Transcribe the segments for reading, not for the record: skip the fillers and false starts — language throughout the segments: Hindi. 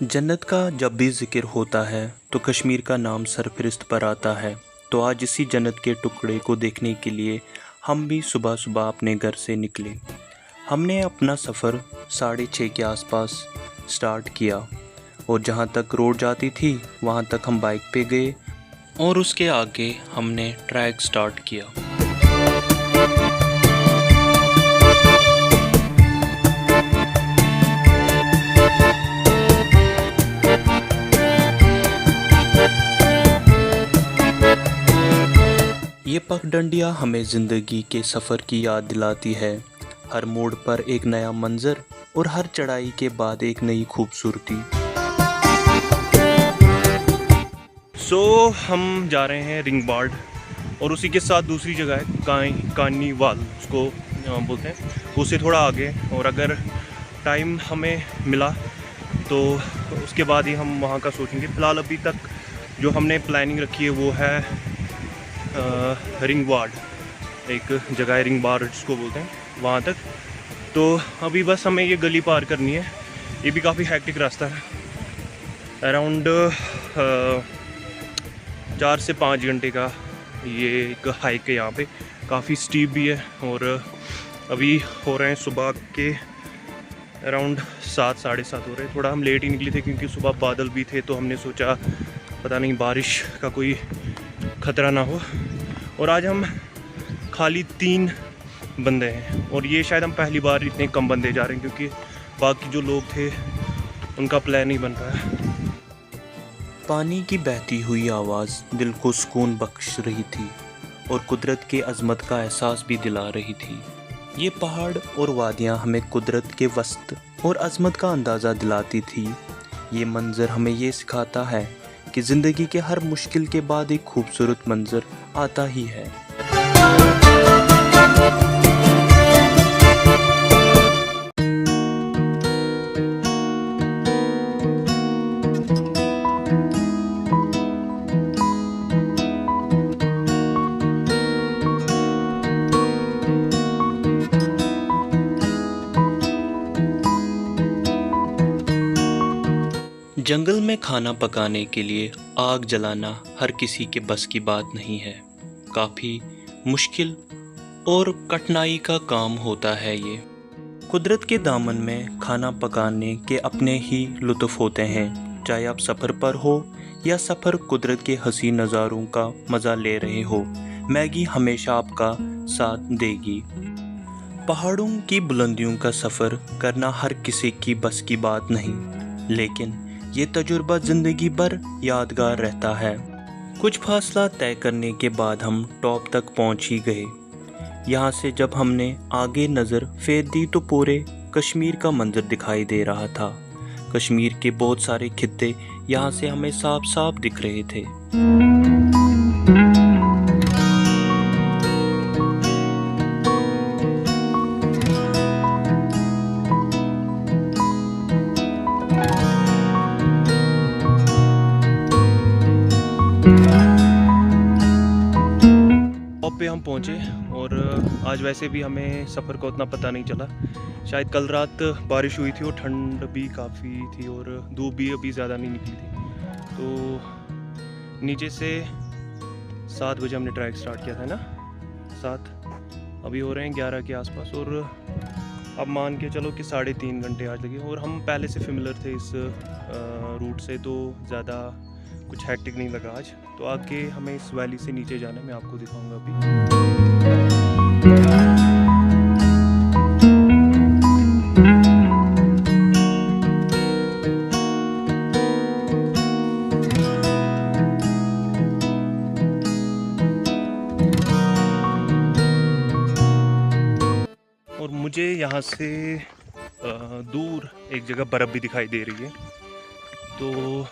जन्नत का जब भी जिक्र होता है तो कश्मीर का नाम सरफहरिस्त पर आता है। तो आज इसी जन्नत के टुकड़े को देखने के लिए हम भी सुबह सुबह अपने घर से निकले। हमने अपना सफ़र 6:30 के आसपास स्टार्ट किया और जहाँ तक रोड जाती थी वहाँ तक हम बाइक पे गए और उसके आगे हमने ट्रैक स्टार्ट किया। ये पगडंडियाँ हमें ज़िंदगी के सफ़र की याद दिलाती है। हर मोड़ पर एक नया मंज़र और हर चढ़ाई के बाद एक नई खूबसूरती। हम जा रहे हैं रिंगबार्ड और उसी के साथ दूसरी जगह है कानीवाल उसको बोलते हैं, उससे थोड़ा आगे। और अगर टाइम हमें मिला तो उसके बाद ही हम वहाँ का सोचेंगे। फ़िलहाल अभी तक जो हमने प्लानिंग रखी है वो है रिंगबार्ड, एक जगह है रिंगबार्ड जिसको बोलते हैं, वहाँ तक। तो अभी बस हमें ये गली पार करनी है। ये भी काफ़ी हैक्टिक रास्ता है, अराउंड 4 से 5 घंटे का ये एक हाइक है। यहाँ पे काफ़ी स्टीप भी है। और अभी हो रहे हैं सुबह के अराउंड 7 साढ़े 7 हो रहे हैं। थोड़ा हम लेट ही निकले थे क्योंकि सुबह बादल भी थे, तो हमने सोचा पता नहीं बारिश का कोई ख़तरा ना हो। और आज हम खाली 3 बंदे हैं और ये शायद हम पहली बार इतने कम बंदे जा रहे हैं क्योंकि बाकी जो लोग थे उनका प्लान नहीं बन पाया। पानी की बहती हुई आवाज़ दिल को सुकून बख्श रही थी और कुदरत के अज़मत का एहसास भी दिला रही थी। ये पहाड़ और वादियाँ हमें कुदरत के वस्त और अज़मत का अंदाज़ा दिलाती थी। ये मंज़र हमें ये सिखाता है कि ज़िंदगी के हर मुश्किल के बाद एक खूबसूरत मंज़र आता ही है। जंगल में खाना पकाने के लिए आग जलाना हर किसी के बस की बात नहीं है। काफ़ी मुश्किल और कठिनाई का काम होता है ये। कुदरत के दामन में खाना पकाने के अपने ही लुत्फ़ होते हैं। चाहे आप सफ़र पर हो या सफ़र कुदरत के हसीन नज़ारों का मज़ा ले रहे हो, मैगी हमेशा आपका साथ देगी। पहाड़ों की बुलंदियों का सफ़र करना हर किसी की बस की बात नहीं, लेकिन ये तजुर्बा ज़िंदगी भर यादगार रहता है। कुछ फासला तय करने के बाद हम टॉप तक पहुंच ही गए। यहाँ से जब हमने आगे नज़र फेर दी तो पूरे कश्मीर का मंजर दिखाई दे रहा था। कश्मीर के बहुत सारे खित्ते यहाँ से हमें साफ साफ दिख रहे थे। टॉप पे हम पहुँचे और आज वैसे भी हमें सफ़र का उतना पता नहीं चला। शायद कल रात बारिश हुई थी और ठंड भी काफ़ी थी और धूप भी अभी ज़्यादा नहीं निकली थी। तो नीचे से 7 बजे हमने ट्रैक स्टार्ट किया था ना, 7, अभी हो रहे हैं 11 के आसपास। और अब मान के चलो कि 3.5 घंटे आज लगे। और हम पहले से फेमिलियर थे इस रूट से, तो ज़्यादा कुछ हैक्टिक नहीं लगा आज। तो आगे हमें इस वैली से नीचे जाना है, मैं आपको दिखाऊंगा अभी। और मुझे यहाँ से दूर एक जगह बर्फ़ भी दिखाई दे रही है। तो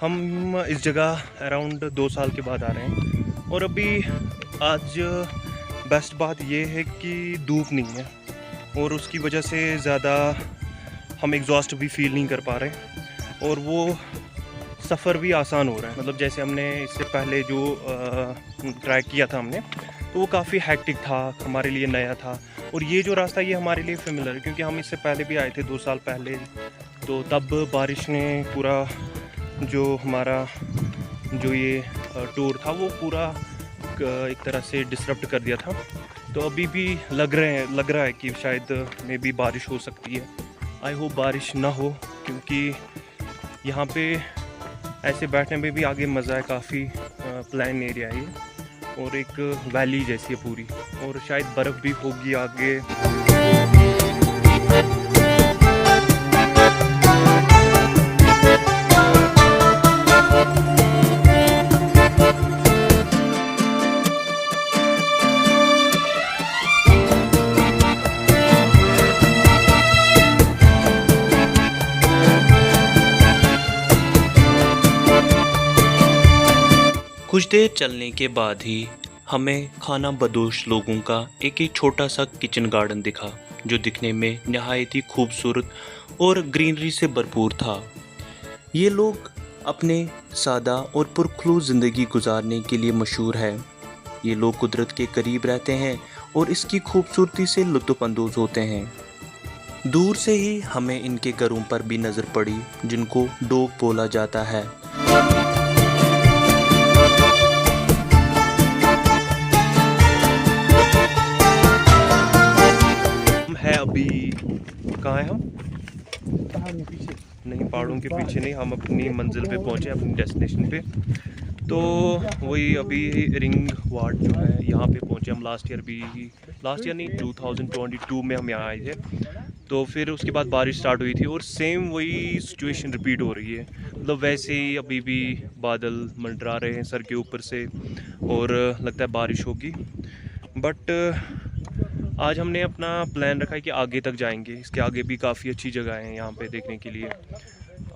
हम इस जगह अराउंड 2 साल के बाद आ रहे हैं। और अभी आज बेस्ट बात ये है कि धूप नहीं है और उसकी वजह से ज़्यादा हम एग्जॉस्ट भी फील नहीं कर पा रहे और वो सफ़र भी आसान हो रहा है। मतलब जैसे हमने इससे पहले जो ट्रैक किया था हमने, तो वो काफ़ी हैक्टिक था, हमारे लिए नया था। और ये जो रास्ता ये हमारे लिए फेमिलियर है क्योंकि हम इससे पहले भी आए थे 2 साल पहले तो तब बारिश ने पूरा जो हमारा जो ये टूर था वो पूरा एक तरह से डिसरप्ट कर दिया था। तो अभी भी लग रहा है कि शायद मे भी बारिश हो सकती है। आई होप बारिश ना हो, क्योंकि यहाँ पे ऐसे बैठने में भी आगे मज़ा है। काफ़ी प्लान एरिया है ये और एक वैली जैसी है पूरी, और शायद बर्फ़ भी होगी आगे। कुछ देर चलने के बाद ही हमें खाना बदोश लोगों का एक छोटा सा किचन गार्डन दिखा, जो दिखने में नहायत ही खूबसूरत और ग्रीनरी से भरपूर था। ये लोग अपने सादा और पुरखलूस ज़िंदगी गुजारने के लिए मशहूर है। ये लोग कुदरत के करीब रहते हैं और इसकी खूबसूरती से लुत्फ़अंदोज़ होते हैं। दूर से ही हमें इनके घरों पर भी नज़र पड़ी, जिनको डोग बोला जाता है। अभी कहाँ है हम? पहाड़ों के पीछे नहीं, पहाड़ों के पीछे नहीं, हम अपनी मंजिल पे पहुँचे, अपनी डेस्टिनेशन पे। तो वही अभी रिंग वार्ड जो है यहाँ पे पहुँचे हम। लास्ट ईयर नहीं 2022 में हम यहाँ आए थे। तो फिर उसके बाद बारिश स्टार्ट हुई थी और सेम वही सिचुएशन रिपीट हो रही है। मतलब वैसे ही अभी भी बादल मंडरा रहे हैं सर के ऊपर से और लगता है बारिश होगी। बट आज हमने अपना प्लान रखा है कि आगे तक जाएंगे। इसके आगे भी काफ़ी अच्छी जगह हैं यहाँ पे देखने के लिए।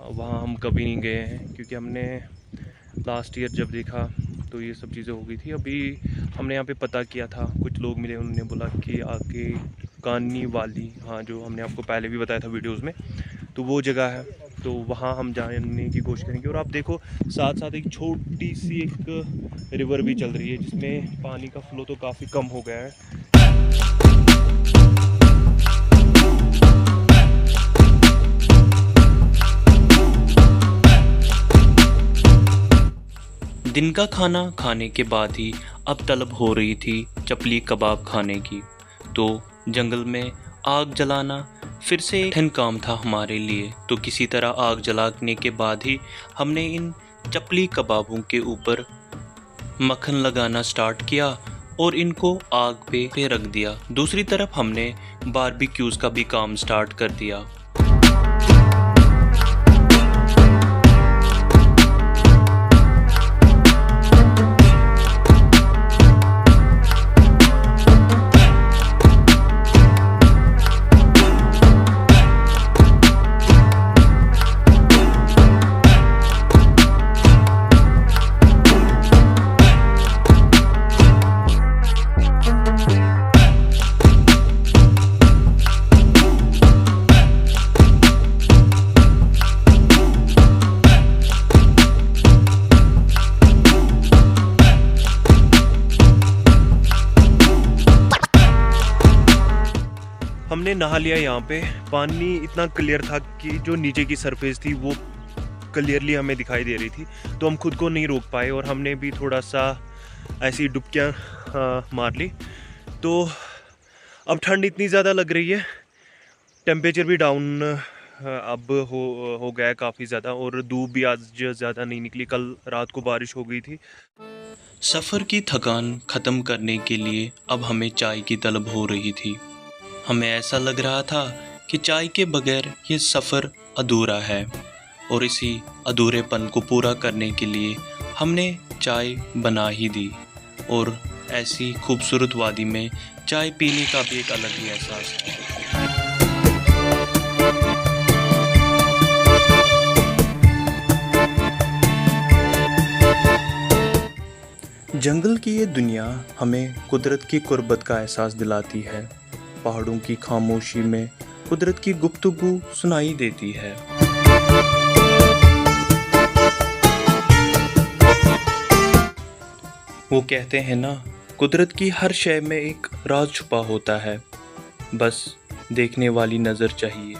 वहाँ हम कभी नहीं गए हैं, क्योंकि हमने लास्ट ईयर जब देखा तो ये सब चीज़ें हो गई थी। अभी हमने यहाँ पे पता किया था, कुछ लोग मिले, उन्होंने बोला कि आगे कानी वाली, हाँ जो हमने आपको पहले भी बताया था वीडियोज़ में, तो वो जगह है। तो वहाँ हम जाने की कोशिश करेंगे। और आप देखो साथ साथ एक छोटी सी एक रिवर भी चल रही है, जिसमें पानी का फ्लो तो काफ़ी कम हो गया है। दिन का खाना खाने के बाद ही अब तलब हो रही थी चपली कबाब खाने की। तो जंगल में आग जलाना फिर से कठिन काम था हमारे लिए। तो किसी तरह आग जलाने के बाद ही हमने इन चपली कबाबों के ऊपर मक्खन लगाना स्टार्ट किया और इनको आग पे रख दिया। दूसरी तरफ हमने बारबेक्यूज़ का भी काम स्टार्ट कर दिया। हमने नहा लिया यहाँ पे। पानी इतना क्लियर था कि जो नीचे की सरफेस थी वो क्लियरली हमें दिखाई दे रही थी। तो हम खुद को नहीं रोक पाए और हमने भी थोड़ा सा ऐसी डुबकियाँ मार ली। तो अब ठंड इतनी ज़्यादा लग रही है, टेम्परेचर भी डाउन अब हो गया है काफ़ी ज़्यादा, और धूप भी आज ज़्यादा नहीं निकली। कल रात को बारिश हो गई थी। सफ़र की थकान ख़त्म करने के लिए अब हमें चाय की तलब हो रही थी। हमें ऐसा लग रहा था कि चाय के बगैर ये सफ़र अधूरा है, और इसी अधूरेपन को पूरा करने के लिए हमने चाय बना ही दी। और ऐसी खूबसूरत वादी में चाय पीने का भी एक अलग ही एहसास है। जंगल की ये दुनिया हमें कुदरत की कुर्बत का एहसास दिलाती है। पहाड़ों की खामोशी में कुदरत की गुफ्तगू सुनाई देती है। वो कहते हैं ना, कुदरत की हर शय में एक राज छुपा होता है, बस देखने वाली नज़र चाहिए।